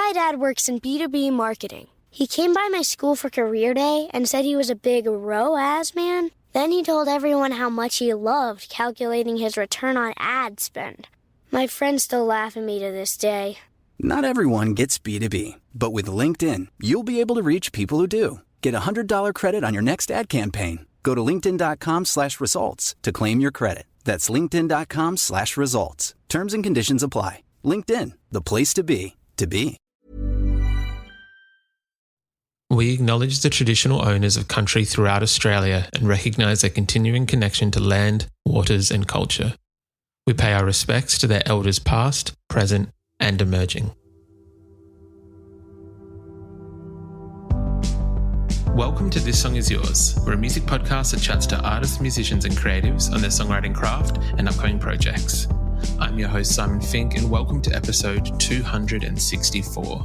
My dad works in B2B marketing. He came by my school for career day and said he was a big ROAS man. Then he told everyone how much he loved calculating his return on ad spend. My friends still laugh at me to this day. Not everyone gets B2B, but with LinkedIn, you'll be able to reach people who do. Get a $100 credit on your next ad campaign. Go to linkedin.com/results to claim your credit. That's linkedin.com/results. Terms and conditions apply. LinkedIn, the place to be, to be. We acknowledge the traditional owners of country throughout Australia and recognise their continuing connection to land, waters and culture. We pay our respects to their elders past, present and emerging. Welcome to This Song Is Yours. We're a music podcast that chats to artists, musicians and creatives on their songwriting craft and upcoming projects. I'm your host Simon Fink and welcome to episode 264.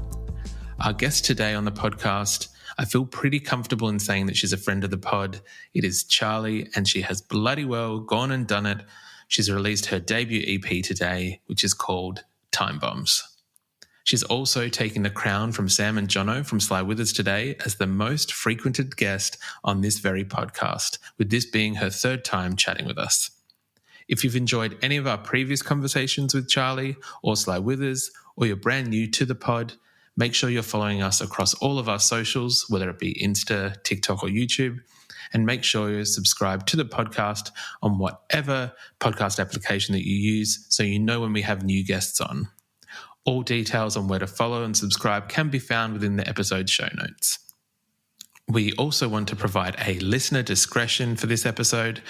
Our guest today on the podcast, I feel pretty comfortable in saying that she's a friend of the pod. It is Charley, and she has bloody well gone and done it. She's released her debut EP today, which is called Timebombs. She's also taking the crown from Sam and Jono from Sly Withers today as the most frequented guest on this very podcast, with this being her third time chatting with us. If you've enjoyed any of our previous conversations with Charley or Sly Withers, or you're brand new to the pod, make sure you're following us across all of our socials, whether it be Insta, TikTok or YouTube, and make sure you're subscribed to the podcast on whatever podcast application that you use so you know when we have new guests on. All details on where to follow and subscribe can be found within the episode show notes. We also want to provide a listener discretion for this episode.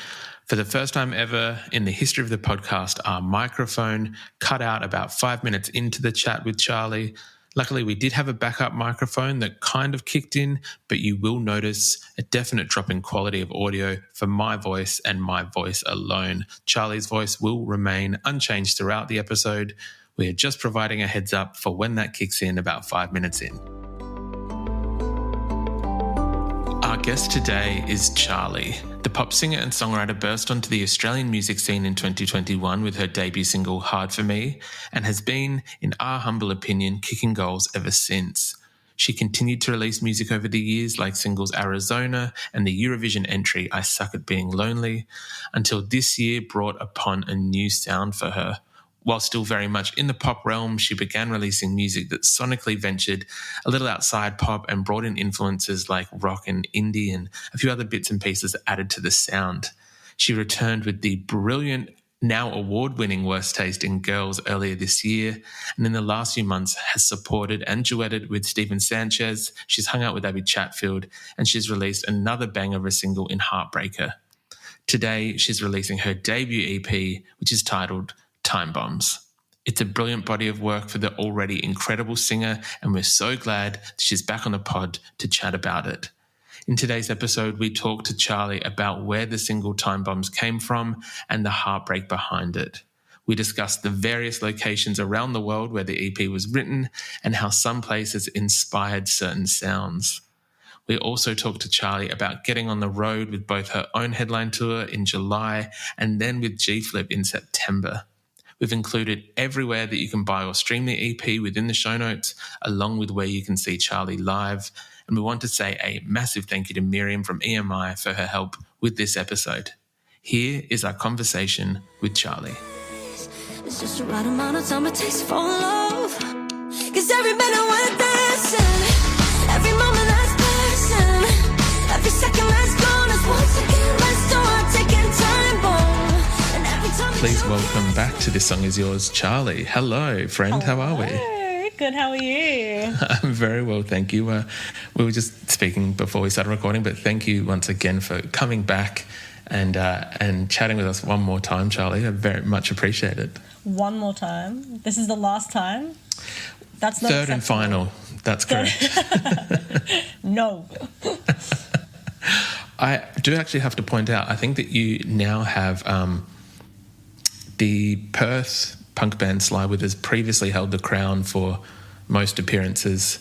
For the first time ever in the history of the podcast, our microphone cut out about 5 minutes into the chat with Charley. Luckily, we did have a backup microphone that kind of kicked in, but you will notice a definite drop in quality of audio for my voice and my voice alone. Charley's voice will remain unchanged throughout the episode. We are just providing a heads up for when that kicks in about 5 minutes in. Our guest today is Charley. The pop singer and songwriter burst onto the Australian music scene in 2021 with her debut single Hard For Me and has been, in our humble opinion, kicking goals ever since. She continued to release music over the years like singles Arizona and the Eurovision entry I Suck at Being Lonely, until this year brought upon a new sound for her. While still very much in the pop realm, she began releasing music that sonically ventured a little outside pop and brought in influences like rock and indie and a few other bits and pieces added to the sound. She returned with the brilliant, now award-winning Worst Taste in Girls earlier this year, and in the last few months has supported and duetted with Stephen Sanchez. She's hung out with Abby Chatfield, and she's released another banger of a single in Heartbreaker. Today, she's releasing her debut EP, which is titled Timebombs. It's a brilliant body of work for the already incredible singer, and we're so glad that she's back on the pod to chat about it. In today's episode, we talk to Charley about where the single Timebombs came from and the heartbreak behind it. We discuss the various locations around the world where the EP was written and how some places inspired certain sounds. We also talk to Charley about getting on the road with both her own headline tour in July and then with G-Flip in September. We've included everywhere that you can buy or stream the EP within the show notes, along with where you can see Charley live. And we want to say a massive thank you to Miriam from EMI for her help with this episode. Here is our conversation with Charley. It's just the right amount of time it takes for love. 'Cause every minute we're dancing, every moment that's passing, every second that's gone is once again let's start taking time bomb. Please welcome back to This Song Is Yours, Charley. Hello, friend. Hello. How are we? Good. How are you? I'm very well, thank you. We were just speaking before we started recording, but thank you once again for coming back and chatting with us one more time, Charley. I very much appreciate it. One more time? This is the last time? That's not third and final. That's correct. No. I do actually have to point out, I think that you now have the Perth punk band Sly Withers previously held the crown for most appearances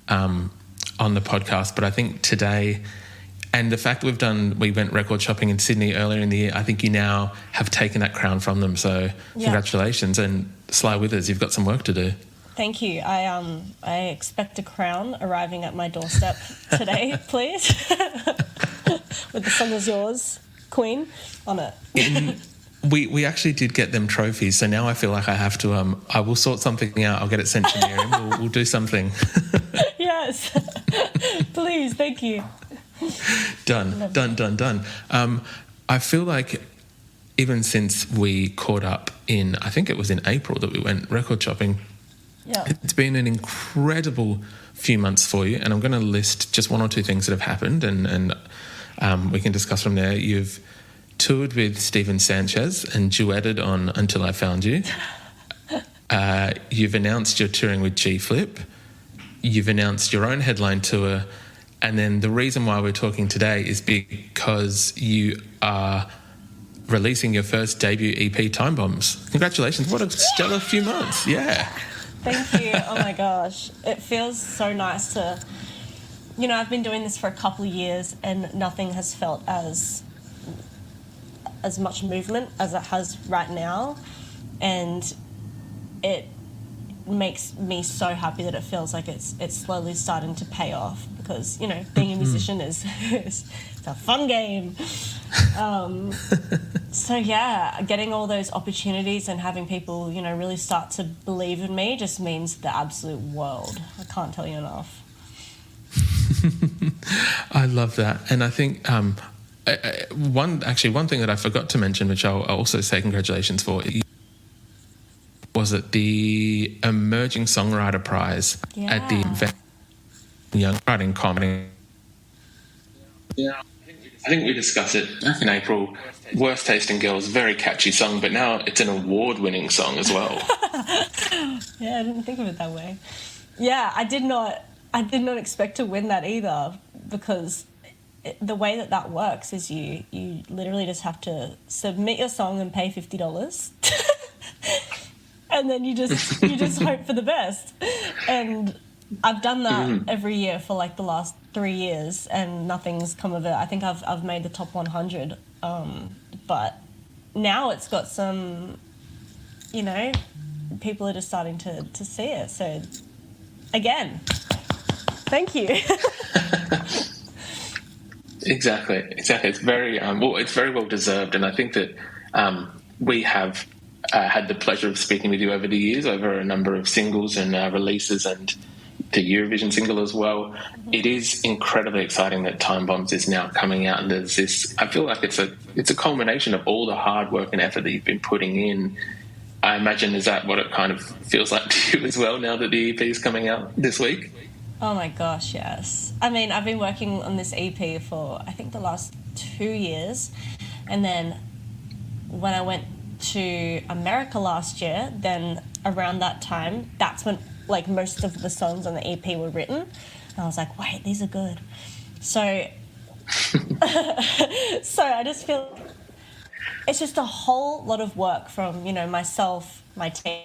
on the podcast, but I think today, and the fact that we went record shopping in Sydney earlier in the year, I think you now have taken that crown from them, so congratulations. And Sly Withers, you've got some work to do. Thank you. I expect a crown arriving at my doorstep today, please. With the song is yours, Queen, on it. We actually did get them trophies, so now I feel like I have to. I will sort something out. I'll get it sent to Miriam. We'll do something. Yes, please. Thank you. Done. I feel like even since we caught up I think it was in April that we went record shopping. Yeah, it's been an incredible few months for you, and I'm going to list just one or two things that have happened, and we can discuss from there. You've toured with Stephen Sanchez and duetted on Until I Found You. You've announced you're touring with G-Flip. You've announced your own headline tour. And then the reason why we're talking today is because you are releasing your first debut EP, Timebombs. Congratulations. What a stellar few months. Yeah. Thank you. Oh, my gosh. It feels so nice to... I've been doing this for a couple of years and nothing has felt as much movement as it has right now, and it makes me so happy that it feels like it's slowly starting to pay off, because being a musician is it's a fun game. So yeah, getting all those opportunities and having people really start to believe in me just means the absolute world. I can't tell you enough. I love that, and I think one thing that I forgot to mention, which I'll also say congratulations for, was it the Emerging Songwriter Prize at the Young Writing Comedy. Yeah, I think we discussed it back in April. Worst Tasting Girls, very catchy song, but now it's an award-winning song as well. Yeah, I didn't think of it that way. Yeah, I did not expect to win that either, because the way that works is you literally just have to submit your song and pay $50. And then you just hope for the best. And I've done that every year for like the last 3 years, and nothing's come of it. I think I've made the top 100, but now it's got some, people are just starting to see it. So again, thank you. Exactly. It's very it's very well deserved, and I think that we have had the pleasure of speaking with you over the years, over a number of singles and releases, and the Eurovision single as well. It is incredibly exciting that Timebombs is now coming out, and there's this. I feel like it's a culmination of all the hard work and effort that you've been putting in. I imagine, is that what it kind of feels like to you as well, now that the EP is coming out this week? Oh my gosh, yes. I mean, I've been working on this EP for, I think, the last 2 years. And then when I went to America last year, then around that time, that's when like most of the songs on the EP were written. And I was like, wait, these are good. So, so I just feel it's just a whole lot of work from, myself, my team,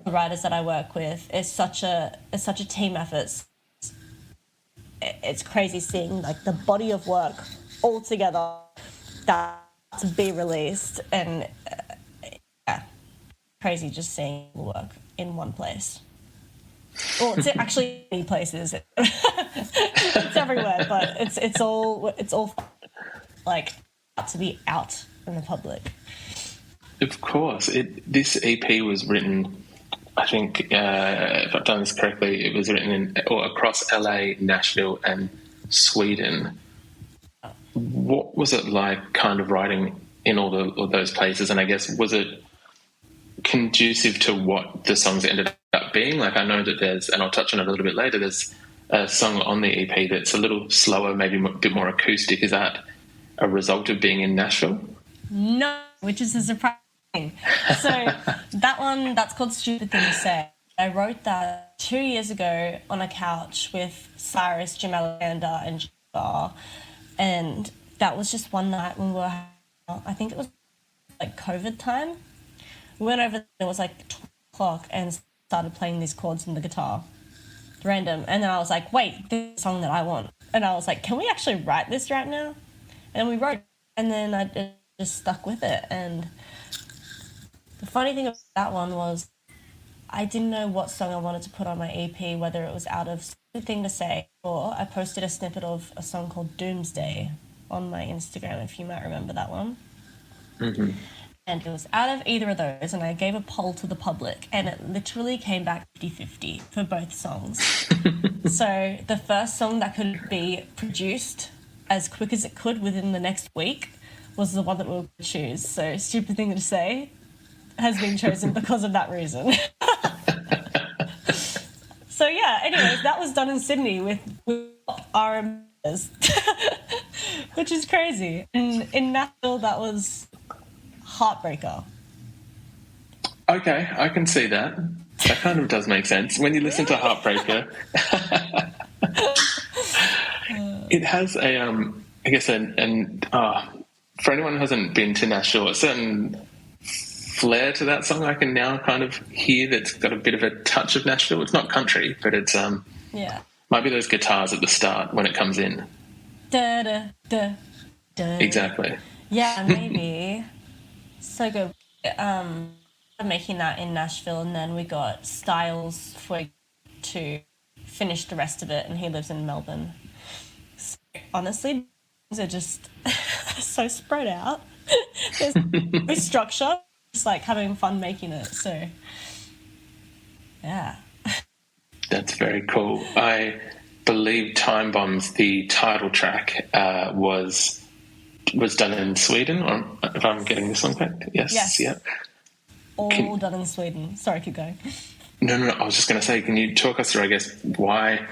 the writers that I work with. It's such a team effort. It's crazy seeing like the body of work all together that to be released, and crazy just seeing the work in one place. Well, it's actually many places. It's everywhere, but it's all like to be out in the public. Of course, this EP was written. I think, if I've done this correctly, it was written across LA, Nashville, and Sweden. What was it like, kind of writing in all those places? And I guess, was it conducive to what the songs ended up being? Like, I know that there's, and I'll touch on it a little bit later, there's a song on the EP that's a little slower, maybe a bit more acoustic. Is that a result of being in Nashville? No, which is a surprise. So that one, that's called Stupid Thing to Say. I wrote that 2 years ago on a couch with Cyrus, Jim Alexander, and Bar, and that was just one night when we were, I think it was like COVID time. We went over, it was like 12 o'clock, and started playing these chords on the guitar, random, and then I was like, wait, this is a song that I want. And I was like, can we actually write this right now? And we wrote it, and then I just stuck with it. And the funny thing about that one was I didn't know what song I wanted to put on my EP, whether it was out of Stupid Thing to Say, or I posted a snippet of a song called Doomsday on my Instagram, if you might remember that one. Mm-hmm. And it was out of either of those, and I gave a poll to the public, and it literally came back 50-50 for both songs. So the first song that could be produced as quick as it could within the next week was the one that we were going to choose. So Stupid Thing to Say has been chosen because of that reason. So yeah, anyways, that was done in Sydney with RMs, which is crazy. And in Nashville, that was Heartbreaker. Okay, I can see that. That kind of does make sense. When you listen to Heartbreaker, it has a, I guess, for anyone who hasn't been to Nashville, a certain flair to that song I can now kind of hear that's got a bit of a touch of Nashville. It's not country, but it's might be those guitars at the start when it comes in. Da, da, da, da. Exactly. Yeah, maybe. So good. Making that in Nashville, and then we got Styles to finish the rest of it, and he lives in Melbourne. So, honestly, things are just so spread out. There's no structure, just like having fun making it. So, yeah. That's very cool. I believe Timebombs, the title track, was done in Sweden, or if I'm getting this one correct. Yes. Yeah. All done in Sweden. Sorry, keep going. No. I was just going to say, can you talk us through, I guess, why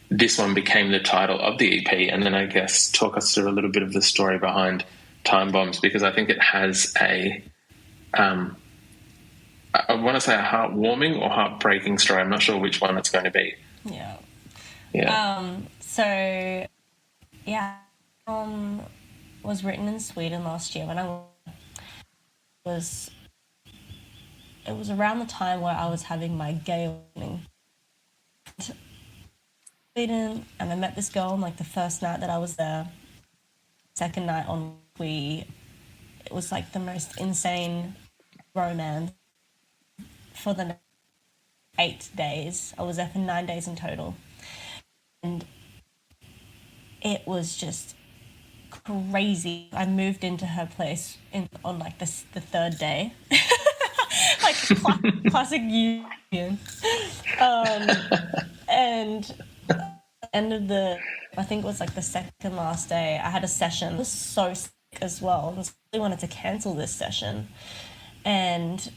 this one became the title of the EP, and then I guess talk us through a little bit of the story behind Timebombs, because I think it has a, I want to say a heartwarming or heartbreaking story. I'm not sure which one it's going to be. Yeah. Was written in Sweden last year when it was around the time where I was having my gay awakening. Sweden, and I met this girl on like the first night that I was there. Second night on, it was like the most insane romance for the 8 days. I was there for 9 days in total, and it was just crazy. I moved into her place on like the third day. Like classic union. And end of I think it was like the second last day, I had a session. I was so sick as well. I really wanted to cancel this session. And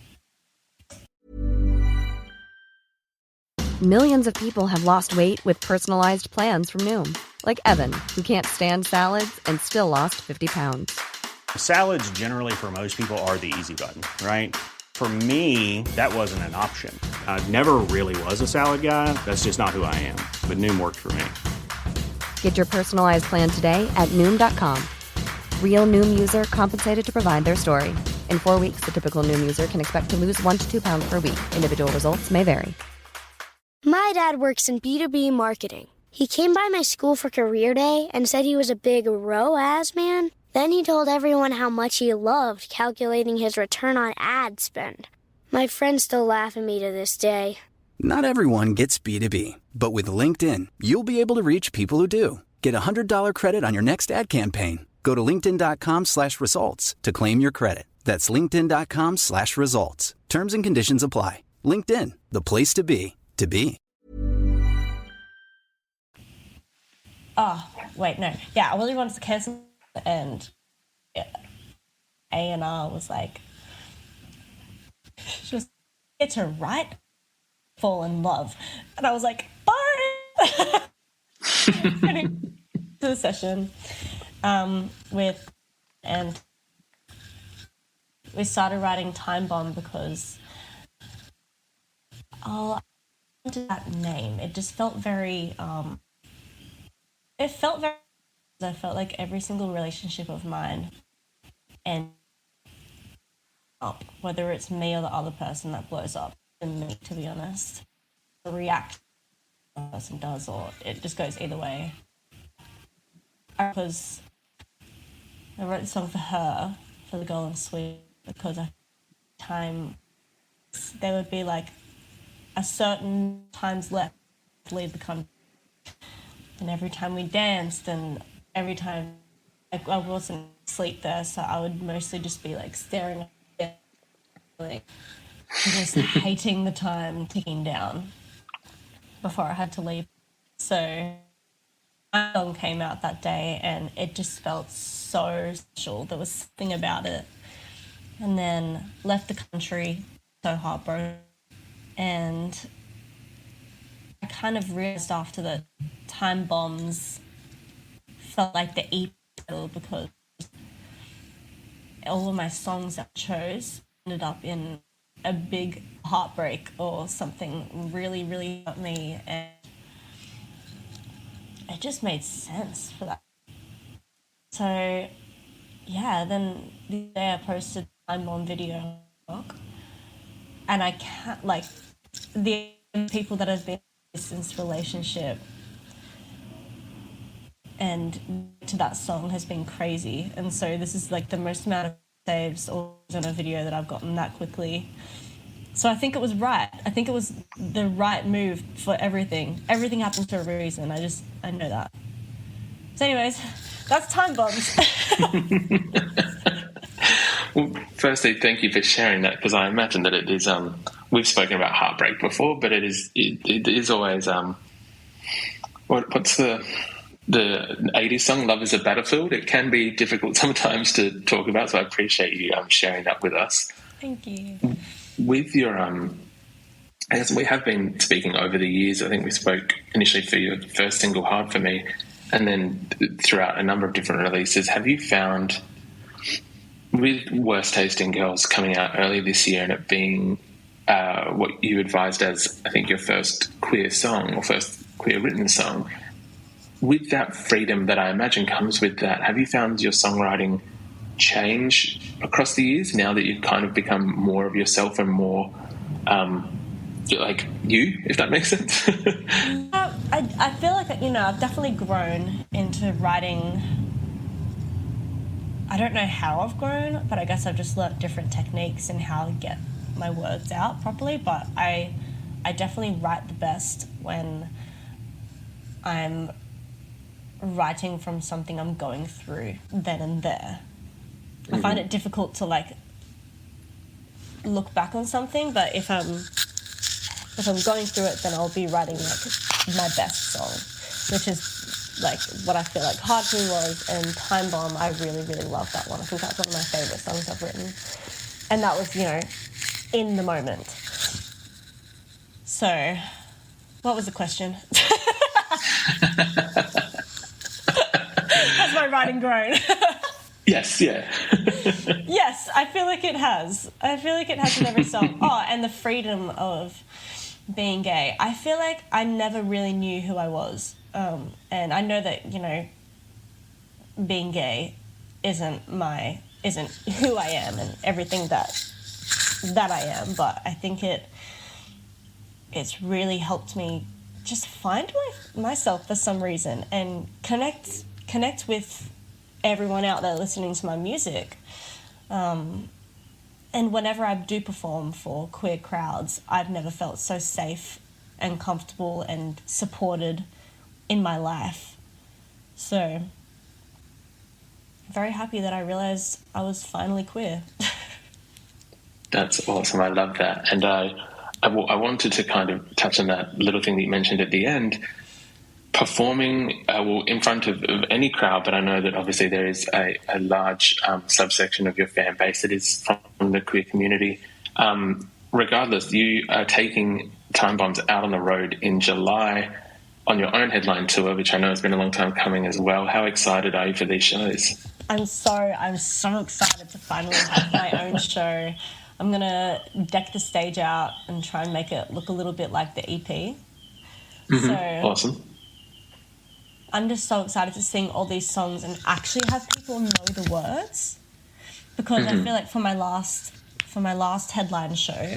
Millions of people have lost weight with personalized plans from Noom. Like Evan, who can't stand salads and still lost 50 pounds. Salads generally for most people are the easy button, right? For me, that wasn't an option. I never really was a salad guy. That's just not who I am. But Noom worked for me. Get your personalized plan today at Noom.com. Real Noom user compensated to provide their story. In 4 weeks, the typical Noom user can expect to lose 1 to 2 pounds per week. Individual results may vary. My dad works in B2B marketing. He came by my school for career day and said he was a big ROAS man. Then he told everyone how much he loved calculating his return on ad spend. My friends still laugh at me to this day. Not everyone gets B2B, but with LinkedIn, you'll be able to reach people who do. Get a $100 credit on your next ad campaign. Go to linkedin.com/results to claim your credit. That's linkedin.com/results. Terms and conditions apply. LinkedIn, the place to be, to be. oh, wait, no. Yeah, I really wanted to cancel, and A&R was like, just it's her right fall in love. And I was like, bye! To the session and we started writing Time Bomb because that name, it just felt very I felt like every single relationship of mine and up, whether it's me or the other person that blows up, and me, to be honest, the react the person does, or it just goes either way. Because I wrote the song for her, for the girl in Sweden, because at the time they would be like a certain times left to leave the country. And every time we danced and every time I wasn't asleep there, so I would mostly just be like staring at it, like just hating the time ticking down before I had to leave. So my song came out that day and it just felt so special. There was something about it. And then left the country, so heartbroken. And I kind of realized after that Timebombs felt like the EP title because all of my songs that I chose ended up in a big heartbreak or something really, really hurt me, and it just made sense for that. So, yeah, then the day I posted Time Bomb video on TikTok, and I can't, like, the people that have been in a distance relationship and to that song has been crazy, and so this is like the most amount of saves or on a video that I've gotten that quickly. So I think it was right. I think it was the right move for everything. Everything happens for a reason. I know that. So anyways, that's Time Bombs. Well, firstly, thank you for sharing that, because I imagine that it is, we've spoken about heartbreak before, but it is always, what's the 80s song, Love is a Battlefield? It can be difficult sometimes to talk about, so I appreciate you sharing that with us. Thank you. With your, I guess we have been speaking over the years. I think we spoke initially for your first single, Hard For Me, and then throughout a number of different releases. Have you found, with Worst Tasting Girls coming out early this year and it being what you advised as, I think, your first queer song or first queer written song, with that freedom that I imagine comes with that, have you found your songwriting change across the years now that you've kind of become more of yourself and more like you, if that makes sense? I feel like, I've definitely grown into writing. I don't know how I've grown, but I guess I've just learnt different techniques and how to get my words out properly. But I definitely write the best when I'm writing from something I'm going through then and there. I find it difficult to like look back on something, but if I'm going through it, then I'll be writing like my best song, which is like what I feel like Hard For Me was, and Time Bomb, I really, really love that one. I think that's one of my favourite songs I've written. And that was, in the moment. So, what was the question? Has my writing grown? Yes, yeah. Yes, I feel like it has. I feel like it has in every song. Oh, and the freedom of being gay. I feel like I never really knew who I was. And I know that, being gay isn't who I am and everything that I am, but I think it's really helped me just find myself for some reason and connect with everyone out there listening to my music. And whenever I do perform for queer crowds, I've never felt so safe and comfortable and supported in my life. So I'm very happy that I realised I was finally queer. That's awesome. I love that. And I wanted to kind of touch on that little thing that you mentioned at the end. Performing in front of any crowd, but I know that obviously there is a large subsection of your fan base that is from the queer community. Regardless, you are taking Time Bombs out on the road in July on your own headline tour, which I know has been a long time coming as well. How excited are you for these shows? I'm so excited to finally have my own show. I'm going to deck the stage out and try and make it look a little bit like the EP. Mm-hmm. So awesome. I'm just so excited to sing all these songs and actually have people know the words, because I feel like for my last headline show,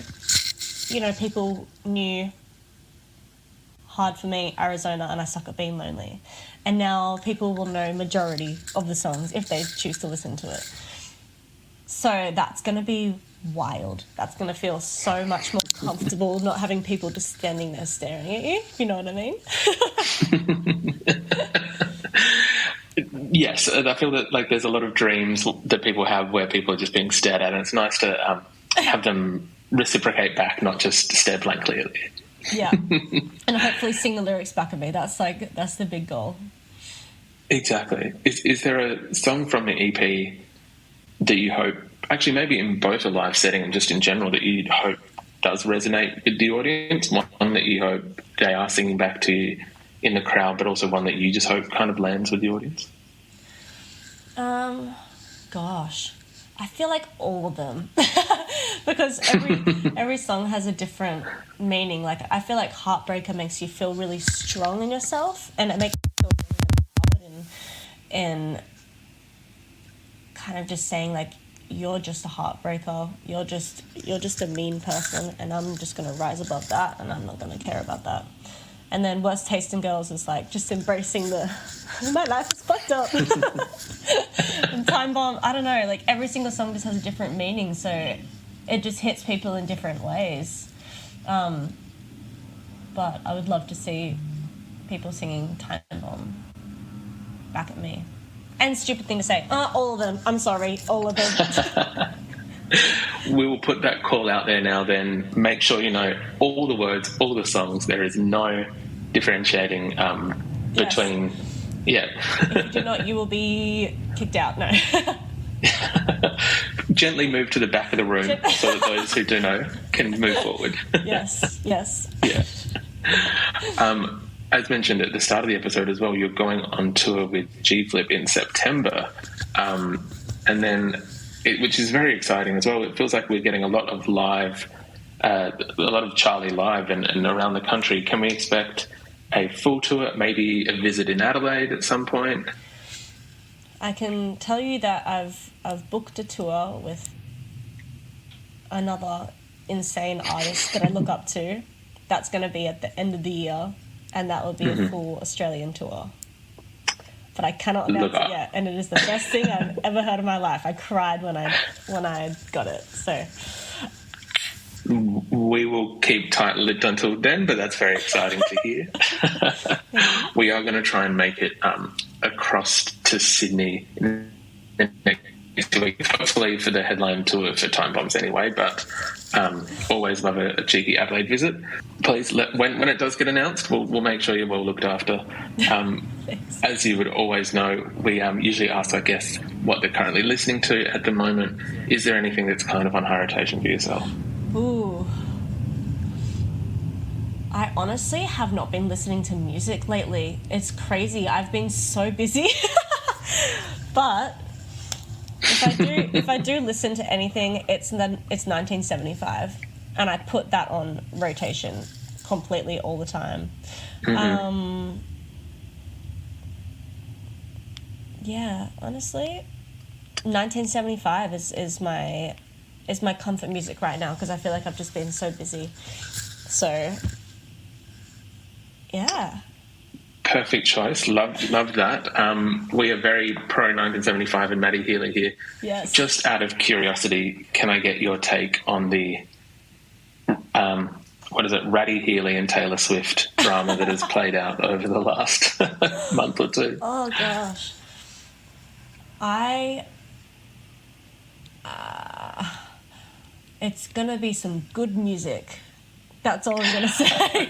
people knew Hard For Me, Arizona, and I Suck at Being Lonely. And now people will know majority of the songs if they choose to listen to it. So that's going to be wild. That's going to feel so much more comfortable not having people just standing there staring at you, if you know what I mean. Yes, I feel that like there's a lot of dreams that people have where people are just being stared at, and it's nice to have them reciprocate back, not just stare blankly at you. Yeah, and hopefully sing the lyrics back at me. That's the big goal. Exactly. Is there a song from the EP that you hope, actually maybe in both a live setting and just in general, that you hope does resonate with the audience? One that you hope they are singing back to you in the crowd, but also one that you just hope kind of lands with the audience? Gosh, I feel like all of them because every song has a different meaning. Like I feel like Heartbreaker makes you feel really strong in yourself, and it makes you feel really empowered and kind of just saying like, you're just a heartbreaker, you're just a mean person, and I'm just going to rise above that, and I'm not going to care about that. And then Worst Taste in Girls is like just embracing my life is fucked up. And Timebombs, I don't know, like every single song just has a different meaning, so it just hits people in different ways. But I would love to see people singing Timebombs back at me. And stupid thing to say, all of them, I'm sorry, all of them. We will put that call out there now then. Make sure you know all the words, all the songs. There is no differentiating between... Yeah. If you do not, you will be kicked out. No. Gently move to the back of the room so that those who do know can move forward. Yes. Yeah. As mentioned at the start of the episode as well, you're going on tour with G-Flip in September. And then... which is very exciting as well. It feels like we're getting a lot of live, a lot of Charley live and around the country. Can we expect a full tour, maybe a visit in Adelaide at some point? I can tell you that I've booked a tour with another insane artist that I look up to. That's going to be at the end of the year, and that will be a full Australian tour. But I cannot announce it yet, and it is the best thing I've ever heard in my life. I cried when I got it. So we will keep tight-lipped until then, but that's very exciting to hear. We are going to try and make it across to Sydney next week, hopefully for the headline tour for Timebombs anyway, but always love a cheeky Adelaide visit. Please, when it does get announced, we'll make sure you're well looked after. As you would always know, we usually ask our guests what they're currently listening to at the moment. Is there anything that's kind of on high rotation for yourself? Ooh. I honestly have not been listening to music lately. It's crazy. I've been so busy. But if I do listen to anything, it's 1975, and I put that on rotation completely all the time. Yeah, honestly, 1975 is my comfort music right now because I feel like I've just been so busy. So, yeah. Perfect choice. Love that. We are very pro 1975 and Maddie Healy here. Yes. Just out of curiosity, can I get your take on the Ratty Healy and Taylor Swift drama that has played out over the last month or two? Oh gosh. It's gonna be some good music. That's all I'm gonna say.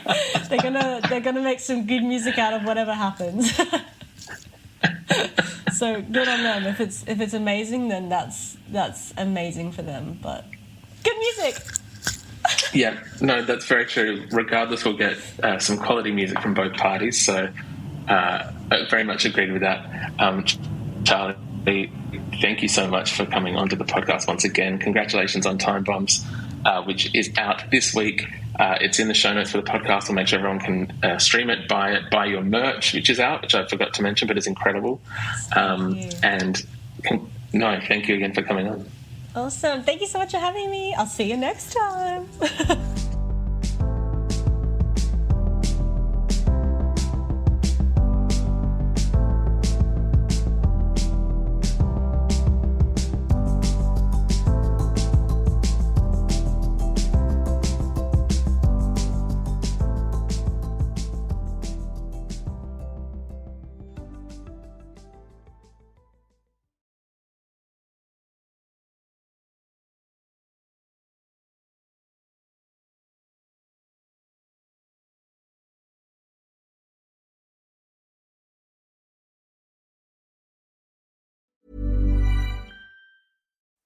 They're gonna make some good music out of whatever happens. So good on them. If it's amazing, then that's amazing for them. But good music. Yeah, no, that's very true. Regardless, we'll get some quality music from both parties. So I very much agreed with that. Charley, thank you so much for coming onto the podcast once again. Congratulations on Timebombs, which is out this week. It's in the show notes for the podcast. I'll make sure everyone can stream it, buy your merch, which is out, which I forgot to mention, but is incredible. Thank you again for coming on. Awesome. Thank you so much for having me. I'll see you next time.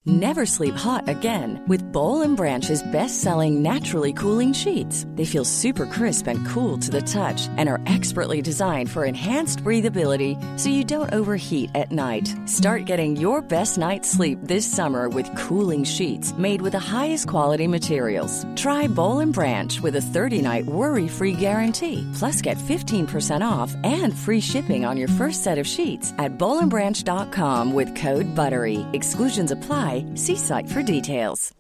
Never sleep hot again with Bowl and Branch's best-selling naturally cooling sheets. They feel super crisp and cool to the touch and are expertly designed for enhanced breathability so you don't overheat at night. Start getting your best night's sleep this summer with cooling sheets made with the highest quality materials. Try Bowl and Branch with a 30-night worry-free guarantee. Plus, get 15% off and free shipping on your first set of sheets at bowlandbranch.com with code BUTTERY. Exclusions apply. See site for details.